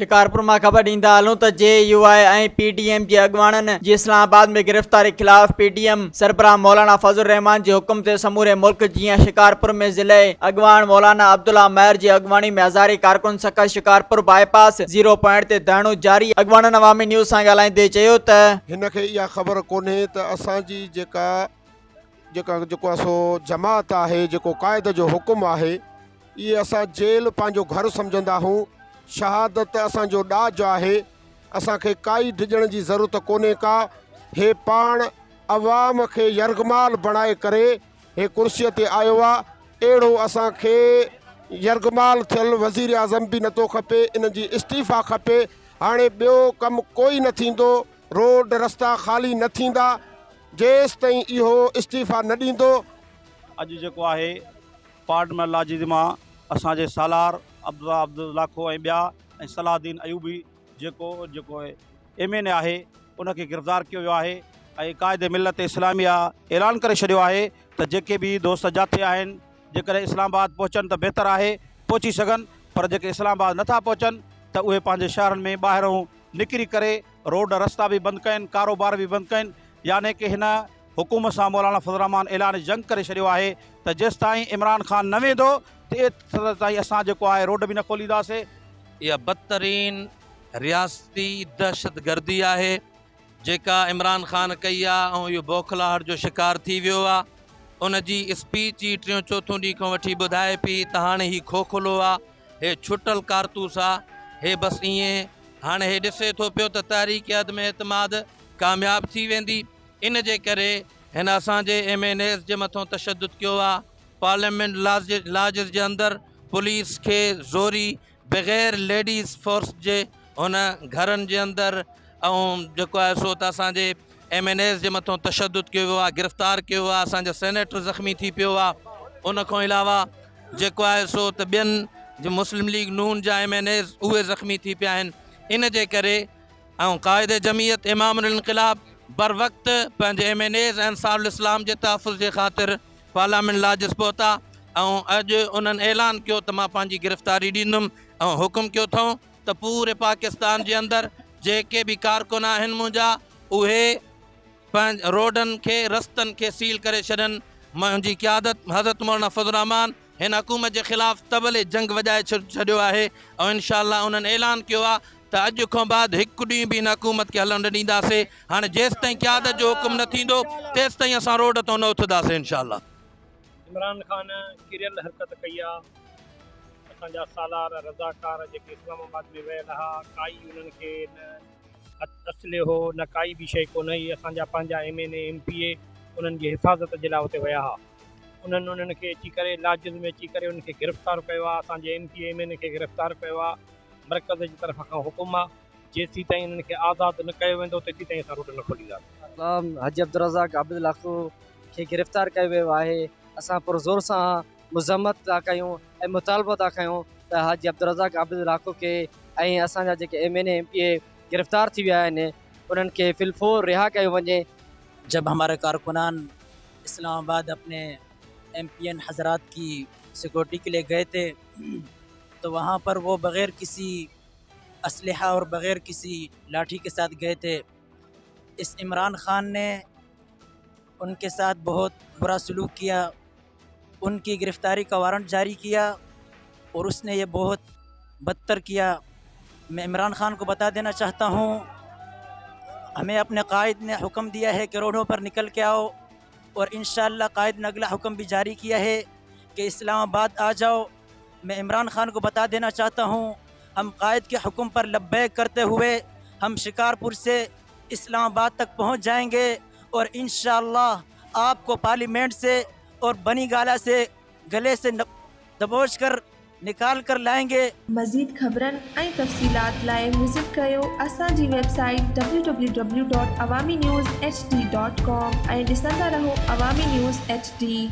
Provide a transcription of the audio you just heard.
शिकारपुर में खबर ॾींदा हलूं त JUI ऐं PTM जे अॻवाननि जी इस्लामाबाद में गिरफ़्तारी खिलाफ़ PTM सरबराह मौलाना फज़लुर रहमान जे हुक्म ते समूरे मुल्क जीअं शिकारपुर में ज़िले अॻवान मौलाना अब्दुल्ला महर जी अॻवानी में हज़ारी कारकुन सख़्त शिकारपुर बाईपास 0 पॉइंट ते धरणो जारी। अॻवाननि अवामी न्यूज़ सां ॻाल्हाईंदे चयो त हिनखे इहा ख़बर कोन्हे त असांजी जेको सो जमात आहे, जेको क़ाइद जो हुकुम आहे, इहे असां जेल पंहिंजो घर सम्झंदा आहियूं। शहादत असांजो ॾाज आहे। असांखे काई डिॼण जी ज़रूरत कोन्हे का। हे पाण अवाम खे यरगमाल बणाए करे हे कुर्सीअ ते आयो आहे। अहिड़ो असांखे यरगमाल थियल वज़ीर आज़म बि नथो खपे। इन जी इस्तीफ़ा खपे। हाणे ॿियो कमु कोई न थींदो, रोड रस्ता ख़ाली न थींदा जेसि ताईं इहो इस्तीफ़ा न ॾींदो। अॼु जेको आहे पार्लियामेंट लाजिद मां असांजे सालार अब्दुल्लाखो ऐं ॿिया ऐं सलाहुद्दीन अयूबी जेको MNA आहे उनखे गिरफ़्तार कयो वियो आहे ऐं क़ाइदे मिलत इस्लामिया ऐलान करे छॾियो आहे त जेके बि दोस्त जाथे आहिनि जेकॾहिं इस्लामाबाद पहुचनि त बहितर आहे, पहुची सघनि, पर जेके इस्लामाबाद नथा पहुचनि त उहे पंहिंजे शहरनि में ॿाहिरों निकिरी करे रोड रस्ता बि बंदि कनि, कारोबार बि बंदि कनि। यानी कि हिन हुकूमत सां मौलाना फज़लुर रहमान ऐलान जंग करे छॾियो आहे त जेसि ताईं इमरान खान न वेंदो तेसि ताईं असां जेको आहे रोड बि न खोलींदासीं। इहा बदतरीन रियासती दहशतगर्दी आहे जेका इमरान खान कई आहे ऐं इहो बौखलाहट जो शिकार थी वियो आहे। उन जी स्पीच जी 3-4 ॾींहं खां वठी ॿुधाए पई त हाणे ही खोखलो आहे, हे छुटल कारतूस आहे, हे बसि ईअं हाणे हे ॾिसे थो पियो त तहरीक अदम एतमाद कामयाबु थी वेंदी। इन जे करे हिन असांजे MNAs जे मथां तशद्दुद कयो आहे। पार्लियामेंट लाजिस जे अंदरि पुलिस खे ज़ोरी बग़ैर लेडीज़ फोर्स जे हुन घरनि जे अंदरि ऐं जेको आहे सो त असांजे MNAs जे मथां तशद्दुद कयो वियो आहे, गिरफ़्तार कयो आहे। असांजो सेनेटर ज़ख़्मी थी पियो आहे। उन खां अलावा जेको आहे सो त ॿियनि मुस्लिम लीग नून जा MNAs उहे ज़ख़्मी थी पिया आहिनि। इन जे करे ऐं क़ाइदे जमीयत इमामुल इन्क़िलाब बर वक़्तु पंहिंजे MNAs ऐं अंसारुल इस्लाम जे तहफ़ुज़ जे ख़ातिर पार्लियामेंट लाजिस पहुता ऐं अॼु उन्हनि ऐलान कयो त मां पंहिंजी गिरफ़्तारी ॾींदुमि ऐं हुकुम कयो अथऊं त पूरे पाकिस्तान जे अंदरि जेके बि कारकुन आहिनि मुंहिंजा उहे रोडनि खे रस्तनि खे सील करे छॾनि। मुंहिंजी क़यादत हज़रत मौलाना फज़लुर रहमान हिन हुकूमत जे ख़िलाफ़ तबले जंग वॼाए छॾियो आहे ऐं इंशाअल्लाह उन्हनि ऐलान कयो आहे त अॼु खां बाद हिकु ॾींहुं बि हिन हुकूमत खे हलणु न ॾींदासीं। हाणे जेसि ताईं क़यादत जो हुकुम न थींदो तेसि ताईं असां रोड तां न उथंदासीं इंशाअल्लाह। इमरान खान किरियल हरकत कई आहे। असांजा सालार रज़ाकार जेके इस्लामाबाद में वियल हुआ, काई उन्हनि खे न असले हो न काई बि शइ कोन हुई। असांजा पंहिंजा MNA MPA उन्हनि जी हिफ़ाज़त जे लाइ उते विया हुआ। उन्हनि खे अची करे लाजिज़ में अची करे उनखे गिरफ़्तार कयो आहे। असांजे MPA MNA खे गिरफ़्तार कयो आहे। मरकज़ जी तरफ़ खां हुकुम आहे जेसीं ताईं उन्हनि खे आज़ादु न कयो वेंदो तेसीं ताईं असां रोड न खोलींदासीं। हाजी अब्दुर्रज़ाक अब्दुल्लाखो खे गिरफ़्तार कयो वियो आहे। असां पुरज़ोर सां मुज़म्मत था कयूं ऐं मुतालबो था कयूं त हाजी अब्दुर्रज़ाक अब्दुल्लाखो खे ऐं असांजा जेके MNA MPA गिरफ़्तार थी विया आहिनि उन्हनि खे फिलफोर रिहा कयो वञे। जब हमारे कारकुनान इस्लामाबाद अपने MPN हजरात की सिक्योरिटी के लिए गए थे तो वहाँ पर वो बग़ैर किसी असलहा और बग़ैर किसी लाठी के साथ गए थे। इस इमरान खान ने उनके साथ बहुत बुरा सलूक किया, उनकी गिरफ़्तारी का वारंट जारी किया और उसने ये बहुत बदतर किया। मैं इमरान खान को बता देना चाहता हूँ, हमें अपने कायद ने हुक्म दिया है कि रोडों पर निकल के आओ और इंशाअल्लाह कायद ने अगला हुक्म भी जारी किया है कि इस्लामाबाद आ जाओ। मैं इमरान खान को बता देना चाहता हूँ, हम कायद के हुक्म पर लब्बैक करते हुए हम शिकारपुर से इस्लामाबाद तक पहुँच जाएंगे और इंशाअल्लाह आपको पार्लियामेंट से और बनी गाला से गले से दबोच कर निकाल कर लाएंगे। मज़ीद ख़बरन ऐं तफ़सीलात लाइ विज़िट कयो असांजी वेबसाइट www.awamiNewsHD.com ऐं ॾिसंदा रहो अवामी न्यूज़ HD।